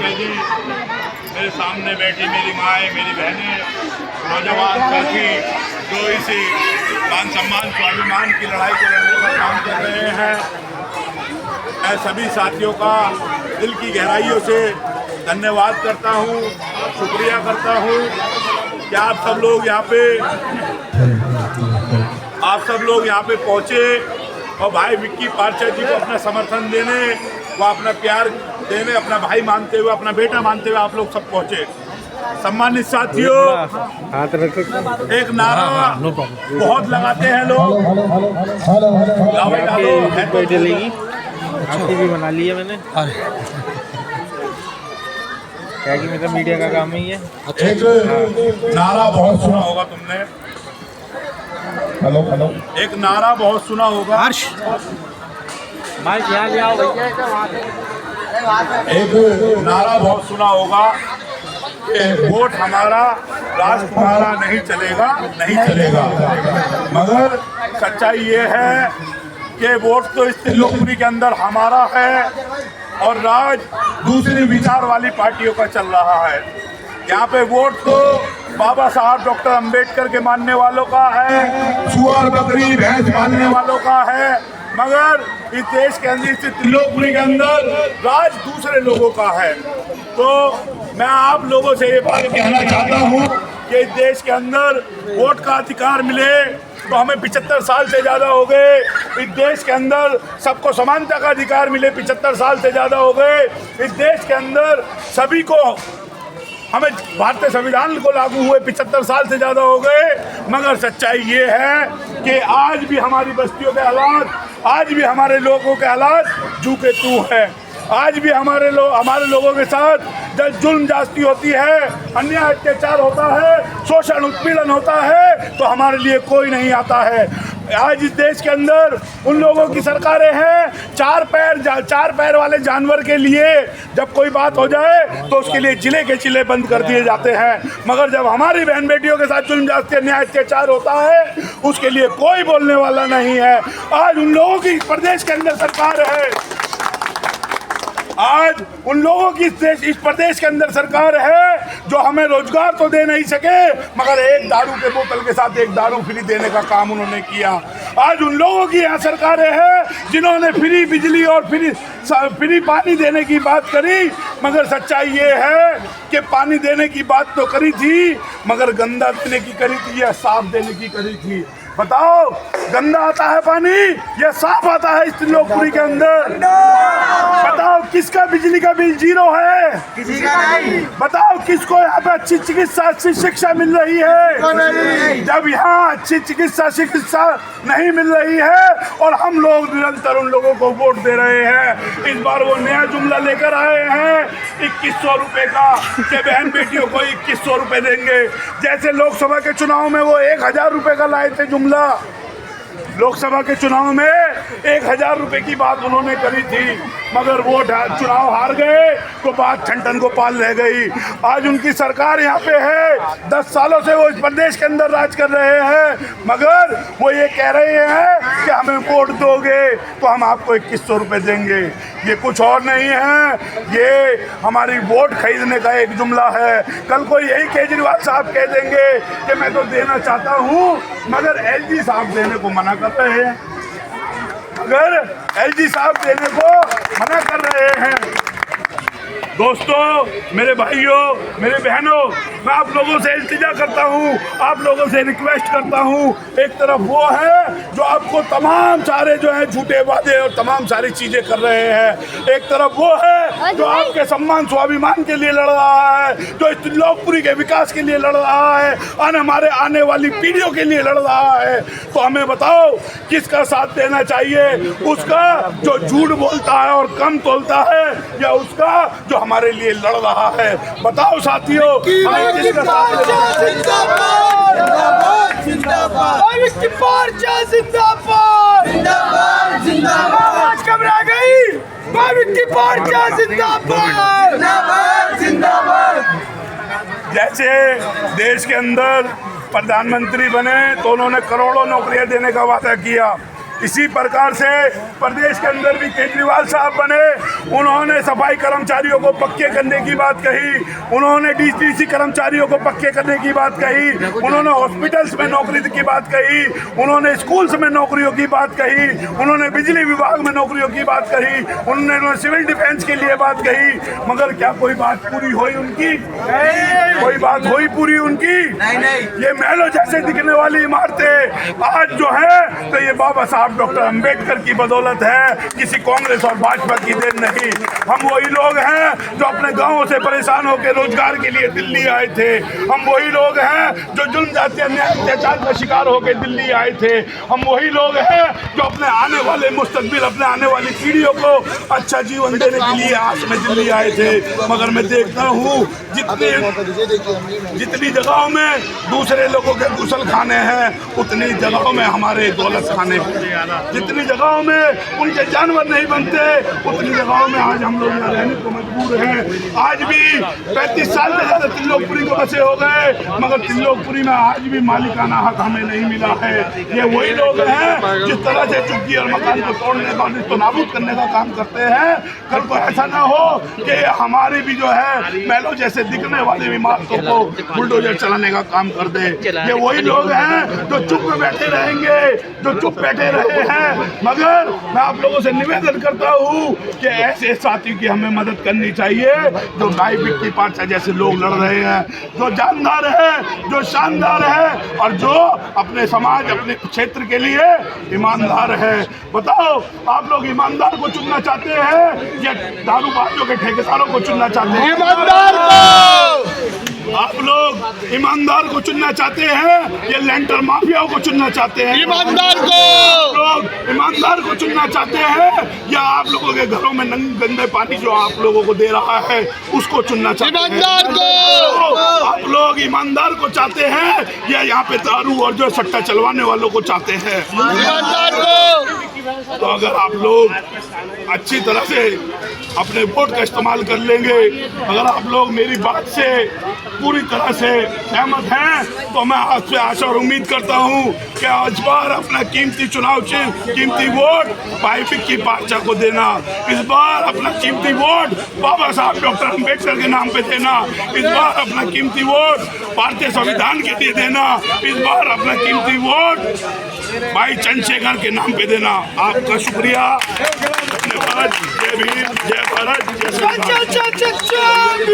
पांडे जी, मेरे सामने बैठी मेरी माएँ, मेरी बहनें, नौजवान साथी जो इसी मान सम्मान स्वाभिमान की लड़ाई को लड़ने का काम कर रहे हैं, मैं सभी साथियों का दिल की गहराइयों से धन्यवाद करता हूँ, शुक्रिया करता हूँ कि आप सब लोग यहाँ पे पहुँचे और भाई विक्की पार्षद जी को अपना समर्थन देने, वो अपना प्यार देने, अपना भाई मानते हुए, अपना बेटा मानते हुए आप लोग सब पहुँचे। सम्मानित साथियों, एक नारा बहुत लगाते हैं लोग, आपकी भी बना ली है मैंने। क्या कि मेरा मीडिया का काम ही है। एक नारा बहुत सुना होगा तुमने, हेलो, एक नारा बहुत सुना होगा, एक नारा बहुत सुना होगा, वोट हमारा, राज तुम्हारा नहीं चलेगा, नहीं चलेगा। मगर सच्चाई ये है कि वोट तो इस लोकप्रिय के अंदर हमारा है और राज दूसरी विचार वाली पार्टियों का चल रहा है। यहाँ पे वोट तो बाबा साहब डॉक्टर अंबेडकर के मानने वालों का है, सुअर बकरी भैंस मानने वालों का है, मगर इस देश के अंदर स्थित लोकप्रिय के अंदर राज दूसरे लोगों का है। तो मैं आप लोगों से ये बात कहना चाहता हूँ कि इस देश के अंदर वोट का अधिकार मिले तो हमें 75 साल से ज़्यादा हो गए। इस देश के अंदर सबको समानता का अधिकार मिले 75 साल से ज़्यादा हो गए। इस देश के अंदर सभी को, हमें भारतीय संविधान को लागू हुए 75 साल से ज़्यादा हो गए। मगर सच्चाई ये है कि आज भी हमारी बस्तियों के हालात, आज भी हमारे लोगों के हालात जू के तू है। आज भी हमारे लोगों के साथ जब जुल्म जास्ती होती है, अन्याय अत्याचार होता है, शोषण उत्पीड़न होता है, तो हमारे लिए कोई नहीं आता है। आज इस देश के अंदर उन लोगों की सरकारें हैं, चार पैर वाले जानवर के लिए जब कोई बात हो जाए तो उसके लिए जिले के जिले बंद कर दिए जाते हैं। मगर जब हमारी बहन बेटियों के साथ जुल्म जास्ती अन्याय अत्याचार होता है, उसके लिए कोई बोलने वाला नहीं है। आज उन लोगों की प्रदेश के अंदर सरकार है, आज उन लोगों की इस प्रदेश के अंदर सरकार है जो हमें रोजगार तो दे नहीं सके, मगर एक दारू के बोतल के साथ एक दारू फ्री देने का काम उन्होंने किया। आज उन लोगों की यहाँ सरकारें हैं जिन्होंने फ्री बिजली और फ्री पानी देने की बात करी, मगर सच्चाई ये है कि पानी देने की बात तो करी थी, मगर गंदा देने की करी थी या साफ देने की करी थी? बताओ, गंदा आता है पानी या साफ आता है इस लोकपुरी के अंदर? बताओ, किसका बिजली का बिल जीरो है? किसी का नहीं। बताओ, किसको यहाँ पे अच्छी चिकित्सा, अच्छी शिक्षा मिल रही है? जब यहाँ अच्छी चिकित्सा नहीं मिल रही है और हम लोग निरंतर उन लोगों को वोट दे रहे हैं, इस बार वो नया जुमला लेकर आए हैं 2100 रुपए का, कि बहन बेटियों को 2100 रुपए देंगे। जैसे लोकसभा के चुनाव में वो 1000 रुपए का लाए थे जुमला, लोकसभा के चुनाव में 1000 रुपए की बात उन्होंने करी थी, मगर वो चुनाव हार गए तो बात ठन गोपाल रह गई। आज उनकी सरकार यहाँ पे है, 10 सालों से वो इस प्रदेश के अंदर राज कर रहे हैं, मगर वो ये कह रहे हैं कि हमें वोट दोगे तो हम आपको 2100 रुपए देंगे। ये कुछ और नहीं है, ये हमारी वोट खरीदने का एक जुमला है। कल को यही केजरीवाल साहब कह देंगे कि मैं तो देना चाहता हूँ, मगर एलजी साहब देने को मना कर रहे हैं, अगर एलजी साहब देने को मना कर रहे हैं। दोस्तों, मेरे भाइयों, मेरे बहनों, मैं आप लोगों से इल्तिजा करता हूँ, आप लोगों से रिक्वेस्ट करता हूँ। एक तरफ वो है जो आपको तमाम सारे जो है झूठे वादे और तमाम सारी चीज़ें कर रहे हैं, एक तरफ वो है जो आपके सम्मान स्वाभिमान के लिए लड़ रहा है, जो इस लोकपुरी के विकास के लिए लड़ रहा है, हमारे आने वाली पीढ़ियों के लिए लड़ रहा है। तो हमें बताओ, किसका साथ देना चाहिए? उसका जो झूठ बोलता है और कम तोलता है, या उसका जो हमारे लिए लड़ रहा है? बताओ साथियों, हमें किसका साथ देना चाहिए? जिंदाबाद जिंदाबाद विक्की पार्षद जिंदाबाद जिंदाबाद जिंदाबाद। आज घबरा गई विक्की पार्षद जिंदाबाद जिंदाबाद जिंदाबाद। जैसे देश के अंदर प्रधानमंत्री बने तो उन्होंने करोड़ों नौकरियां देने का वादा किया, इसी प्रकार से प्रदेश के अंदर भी केजरीवाल साहब बने, उन्होंने सफाई कर्मचारियों को पक्के करने की बात कही, उन्होंने डीटीसी कर्मचारियों को पक्के करने की बात कही, उन्होंने हॉस्पिटल्स में नौकरी की बात कही, उन्होंने स्कूल्स में नौकरियों की बात कही, उन्होंने बिजली विभाग में नौकरियों की बात कही, उन्होंने सिविल डिफेंस के लिए बात कही, मगर क्या कोई बात पूरी हुई उनकी? कोई बात हुई पूरी उनकी? ये महलों जैसे दिखने वाली इमारतें आज जो है तो ये बाबा साहब डॉक्टर अंबेडकर की बदौलत है, किसी कांग्रेस और भाजपा की देन नहीं। हम वही लोग हैं जो अपने गांवों से परेशान होकर रोजगार के लिए दिल्ली आए थे, हम वही लोग हैं जो जुल्म जाति अन्याय अत्याचार का शिकार होकर दिल्ली आए थे, हम वही लोग हैं जो अपने आने वाले मुस्तकबिल, अपने आने वाली पीढ़ियों को अच्छा जीवन देने के लिए आस में दिल्ली आए थे। मगर मैं देखता हूँ जितनी जगहों में दूसरे लोगों के गुसल खाने हैं, उतनी जगहों में हमारे दौलत खाने हैं। जितनी जगहों में उनके जानवर नहीं बनते, उतनी जगहों में आज हम लोग यहाँ रहने को मजबूर हैं। आज भी 35 साल से ज़्यादा त्रिलोकपुरी को बसे हो गए, मगर त्रिलोकपुरी में आज भी मालिकाना हक हमें नहीं मिला है। ये वही लोग हैं जिस तरह से चुग्गी और मकान को तोड़ने का, इसको नाबूद करने का काम करते हैं। कल को ऐसा ना हो कि हमारे भी जो है महलों जैसे दिखने वाले इमारतों को बुलडोजर चलाने का काम कर दे। ये वही लोग हैं जो चुप बैठे रहेंगे, जो चुप बैठे रहे हैं। मगर मैं आप लोगों से निवेदन करता हूँ कि ऐसे साथी की हमें मदद करनी चाहिए जो भाई विक्की पार्चा जैसे लोग लड़ रहे हैं, जो जानदार है, जो शानदार है और जो अपने समाज, अपने क्षेत्र के लिए ईमानदार है। बताओ, आप लोग ईमानदार को चुनना चाहते हैं या दारूबाजों के ठेकेदारों को चुनना चाहते हैं? ईमानदार को। आप लोग ईमानदार को चुनना चाहते हैं या लैंटर माफियाओं को चुनना चाहते हैं? ईमानदार को। आप लोग ईमानदार को चुनना चाहते हैं या आप लोगों के घरों में गंदे पानी जो आप लोगों को दे रहा है उसको चुनना चाहते हैं? ईमानदार को। आप लोग ईमानदार को चाहते हैं या यहाँ पे दारू और जो सट्टा चलवाने वालों को चाहते हैं? ईमानदार को। तो अगर आप लोग अच्छी तरह से अपने वोट का इस्तेमाल कर लेंगे, अगर आप लोग मेरी बात से पूरी तरह से सहमत हैं, तो मैं आपसे आशा और उम्मीद करता हूं कि आज बार अपना कीमती वोट भाई विक्की पार्चा को देना, इस बार अपना कीमती वोट बाबा साहब डॉक्टर अंबेडकर के नाम पे देना, इस बार अपना कीमती वोट भारतीय संविधान के लिए देना, इस बार अपना कीमती वोट भाई चंद्रशेखर के नाम पे देना। आपका शुक्रिया, धन्यवाद। जय भीम, जय भारत, जय संविधान।